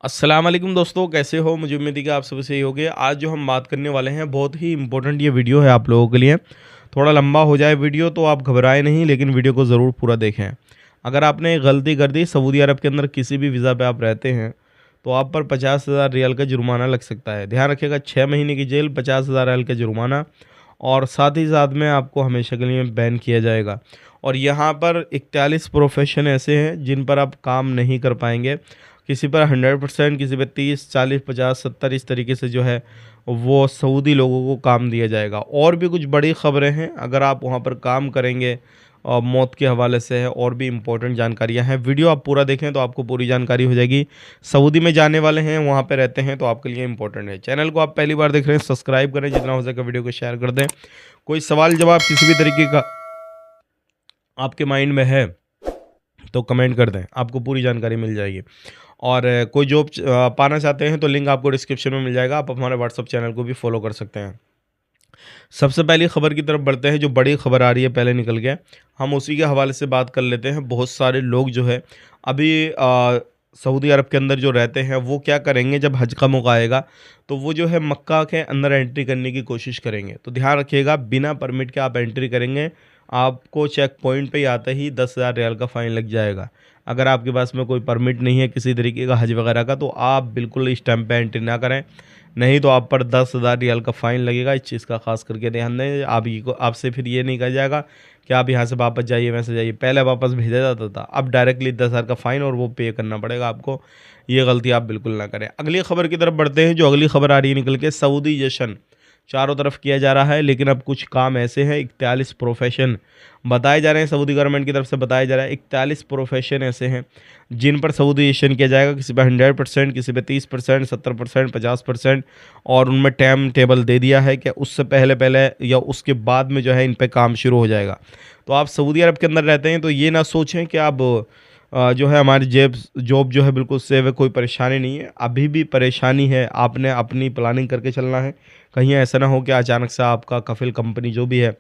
अस्सलाम वालेकुम दोस्तों, कैसे हो? मुझे उम्मीद है कि आप सभी सही होंगे। आज जो हम बात करने वाले हैं बहुत ही इंपॉर्टेंट ये वीडियो है आप लोगों के लिए। थोड़ा लंबा हो जाए वीडियो तो आप घबराएं नहीं, लेकिन वीडियो को ज़रूर पूरा देखें। अगर आपने गलती कर दी, सऊदी अरब के अंदर किसी भी वीज़ा पे आप रहते हैं, तो आप पर 50,000 रियाल का जुर्माना लग सकता है। ध्यान रखिएगा, 6 महीने की जेल, 50,000 रियाल का जुर्माना और साथ ही साथ में आपको हमेशा के लिए बैन किया जाएगा। और यहाँ पर 41 प्रोफेशन ऐसे हैं जिन पर आप काम नहीं कर पाएंगे। किसी पर 100%, किसी पे 30, 40, 50, 70 इस तरीके से जो है वो सऊदी लोगों को काम दिया जाएगा। और भी कुछ बड़ी खबरें हैं, अगर आप वहाँ पर काम करेंगे और मौत के हवाले से है, और भी इम्पोर्टेंट जानकारियाँ हैं। वीडियो आप पूरा देखें तो आपको पूरी जानकारी हो जाएगी। सऊदी में जाने वाले हैं, वहाँ पे रहते हैं, तो आपके लिए इम्पोर्टेंट है। चैनल को आप पहली बार देख रहे हैं, सब्सक्राइब करें, जितना हो सके वीडियो को शेयर कर दें। कोई सवाल जवाब किसी भी तरीके का आपके माइंड में है तो कमेंट कर दें, आपको पूरी जानकारी मिल जाएगी। और कोई जॉब पाना चाहते हैं तो लिंक आपको डिस्क्रिप्शन में मिल जाएगा। आप हमारे व्हाट्सअप चैनल को भी फॉलो कर सकते हैं। सबसे पहली खबर की तरफ बढ़ते हैं, जो बड़ी खबर आ रही है पहले निकल गया, हम उसी के हवाले से बात कर लेते हैं। बहुत सारे लोग जो है अभी सऊदी अरब के अंदर जो रहते हैं वो क्या करेंगे, जब हज का मौका आएगा तो वो जो है मक्का के अंदर एंट्री करने की कोशिश करेंगे। तो ध्यान रखिएगा, बिना परमिट के आप एंट्री करेंगे, आपको चेक पॉइंट पे ही आते ही 10,000 रियाल का फ़ाइन लग जाएगा। अगर आपके पास में कोई परमिट नहीं है किसी तरीके का हज वगैरह का, तो आप बिल्कुल इस टाइम पे एंट्री ना करें, नहीं तो आप पर 10,000 रियाल का फ़ाइन लगेगा। इस चीज़ का खास करके ध्यान दें। आप ये को आपसे फिर ये नहीं कहा जाएगा कि आप यहाँ से वापस जाइए, वैसे जाइए। पहले वापस भेजा जाता था, अब डायरेक्टली 10,000 का फ़ाइन और वो पे करना पड़ेगा आपको। ये गलती आप बिल्कुल ना करें। अगली खबर की तरफ बढ़ते हैं। जो अगली खबर आ रही है निकल के, सऊदी जश्न चारों तरफ किया जा रहा है, लेकिन अब कुछ काम ऐसे हैं, 41 प्रोफेशन बताए जा रहे हैं, सऊदी गवर्नमेंट की तरफ से बताया जा रहा है। 41 प्रोफेशन ऐसे हैं जिन पर सऊदी जश्न किया जाएगा। किसी पे 100%, किसी पे 30%, 70%, 50%, और उनमें टाइम टेबल दे दिया है कि उससे पहले पहले या उसके बाद में जो है इन पे काम शुरू हो जाएगा। तो आप सऊदी अरब के अंदर रहते हैं तो ये ना सोचें कि आप जो है हमारी जॉब जो है बिल्कुल सेव है, कोई परेशानी नहीं है। अभी भी परेशानी है, आपने अपनी प्लानिंग करके चलना है। कहीं ऐसा ना हो कि अचानक से आपका कफ़िल कंपनी जो भी है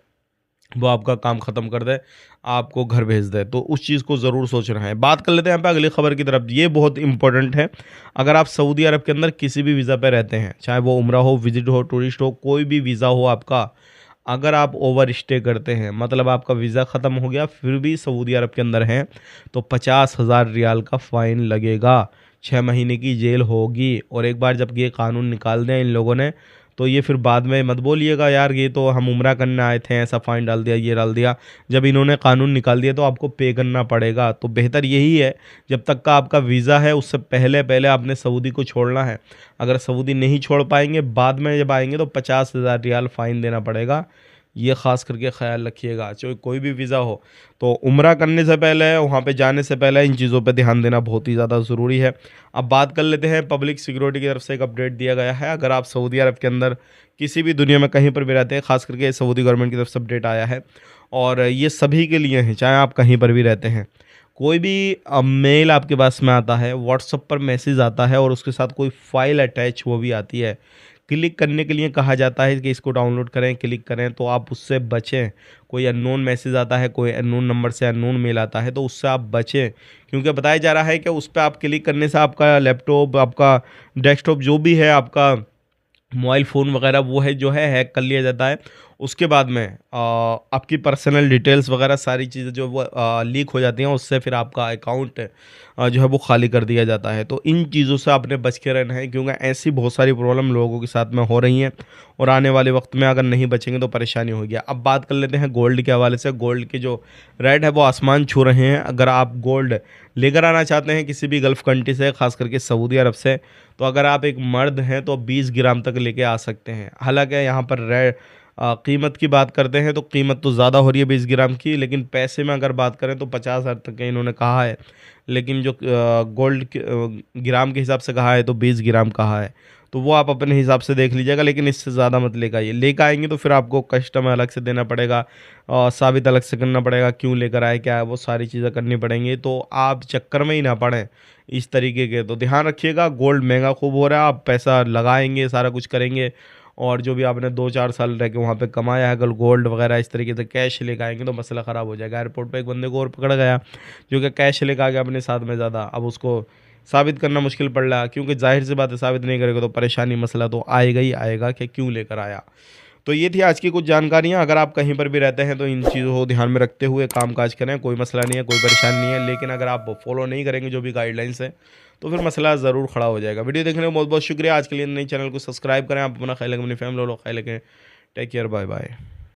वो आपका काम ख़त्म कर दे, आपको घर भेज दे, तो उस चीज़ को ज़रूर सोचना है। बात कर लेते हैं यहाँ पे अगली खबर की तरफ। ये बहुत इंपॉर्टेंट है। अगर आप सऊदी अरब के अंदर किसी भी वीज़ा पे रहते हैं, चाहे वो उम्रा हो, विजिट हो, टूरिस्ट हो, कोई भी वीज़ा हो आपका, अगर आप ओवर स्टे करते हैं, मतलब आपका वीज़ा ख़त्म हो गया फिर भी सऊदी अरब के अंदर हैं, तो 50,000 रियाल का फ़ाइन लगेगा, 6 महीने की जेल होगी। और एक बार जब ये कानून निकाल दें इन लोगों ने, तो ये फिर बाद में मत बोलिएगा यार ये तो हम उम्रा करने आए थे, ऐसा फ़ाइन डाल दिया, ये डाल दिया। जब इन्होंने कानून निकाल दिया तो आपको पे करना पड़ेगा। तो बेहतर यही है, जब तक का आपका वीज़ा है उससे पहले पहले आपने सऊदी को छोड़ना है। अगर सऊदी नहीं छोड़ पाएंगे, बाद में जब आएंगे तो 50,000 रियाल फ़ाइन देना पड़ेगा। ये ख़ास करके ख्याल रखिएगा, चाहे कोई भी वीज़ा हो। तो उम्रा करने से पहले, वहाँ पे जाने से पहले इन चीज़ों पे ध्यान देना बहुत ही ज़्यादा ज़रूरी है। अब बात कर लेते हैं, पब्लिक सिक्योरिटी की तरफ से एक अपडेट दिया गया है। अगर आप सऊदी अरब के अंदर किसी भी दुनिया में कहीं पर भी रहते हैं, ख़ास करके सऊदी गवर्नमेंट की तरफ से अपडेट आया है, और ये सभी के लिए है, चाहे आप कहीं पर भी रहते हैं। कोई भी मेल आपके पास में आता है, व्हाट्सएप पर मैसेज आता है और उसके साथ कोई फ़ाइल अटैच वो भी आती है, क्लिक करने के लिए कहा जाता है कि इसको डाउनलोड करें, क्लिक करें, तो आप उससे बचें। कोई अननोन मैसेज आता है, कोई अननोन नंबर से अननोन मेल आता है, तो उससे आप बचें। क्योंकि बताया जा रहा है कि उस पे आप क्लिक करने से आपका लैपटॉप, आपका डेस्कटॉप जो भी है, आपका मोबाइल फ़ोन वगैरह वो है जो है हैक कर लिया जाता है। उसके बाद में आपकी पर्सनल डिटेल्स वगैरह सारी चीज़ें जो वो लीक हो जाती हैं, उससे फिर आपका अकाउंट जो है वो खाली कर दिया जाता है। तो इन चीज़ों से आपने बच के रहना है, क्योंकि ऐसी बहुत सारी प्रॉब्लम लोगों के साथ में हो रही हैं, और आने वाले वक्त में अगर नहीं बचेंगे तो परेशानी होगी। अब बात कर लेते हैं गोल्ड के हवाले से। गोल्ड के जो रेट है वो आसमान छू रहे हैं। अगर आप गोल्ड लेकर आना चाहते हैं किसी भी गल्फ़ कंट्री से, ख़ास करके सऊदी अरब से, तो अगर आप एक मर्द हैं तो 20 ग्राम तक लेके आ सकते हैं। हालांकि यहाँ पर कीमत की बात करते हैं तो कीमत तो ज़्यादा हो रही है 20 ग्राम की, लेकिन पैसे में अगर बात करें तो 50,000 तक का इन्होंने कहा है। लेकिन जो गोल्ड ग्राम के हिसाब से कहा है तो 20 ग्राम कहा है, तो वो आप अपने हिसाब से देख लीजिएगा, लेकिन इससे ज़्यादा मत लेकर आइए। लेकर आएंगे तो फिर आपको कस्टम अलग से देना पड़ेगा, और साबित अलग से करना पड़ेगा, क्यों लेकर आए, क्या है, वो सारी चीज़ें करनी पड़ेंगी। तो आप चक्कर में ही ना पड़ें इस तरीके के। तो ध्यान रखिएगा, गोल्ड महंगा खूब हो रहा है, आप पैसा लगाएंगे, सारा कुछ करेंगे, और जो भी आपने 2-4 साल रह के वहाँ पे कमाया है, अगर गोल्ड वगैरह इस तरीके से कैश लेकर आएंगे तो मसला ख़राब हो जाएगा। एयरपोर्ट पे एक बंदे को और पकड़ा गया जो कि कैश लेकर आ गया अपने साथ में ज़्यादा, अब उसको साबित करना मुश्किल पड़ रहा है, क्योंकि जाहिर सी बात है साबित नहीं करेगा तो परेशानी मसला तो आएगा ही आएगा कि क्यों लेकर आया। तो ये थी आज की कुछ जानकारियाँ। अगर आप कहीं पर भी रहते हैं तो इन चीज़ों को ध्यान में रखते हुए काम काज करें, कोई मसला नहीं है, कोई परेशानी नहीं है। लेकिन अगर आप फॉलो नहीं करेंगे जो भी गाइडलाइंस है तो फिर मसला ज़रूर खड़ा हो जाएगा। वीडियो देखने का बहुत बहुत शुक्रिया। आज के लिए नई चैनल को सब्सक्राइब करें। आप अपना ख्याल रखें, अपनी फैमिली वालों का ख्याल रखें। Take care, bye bye.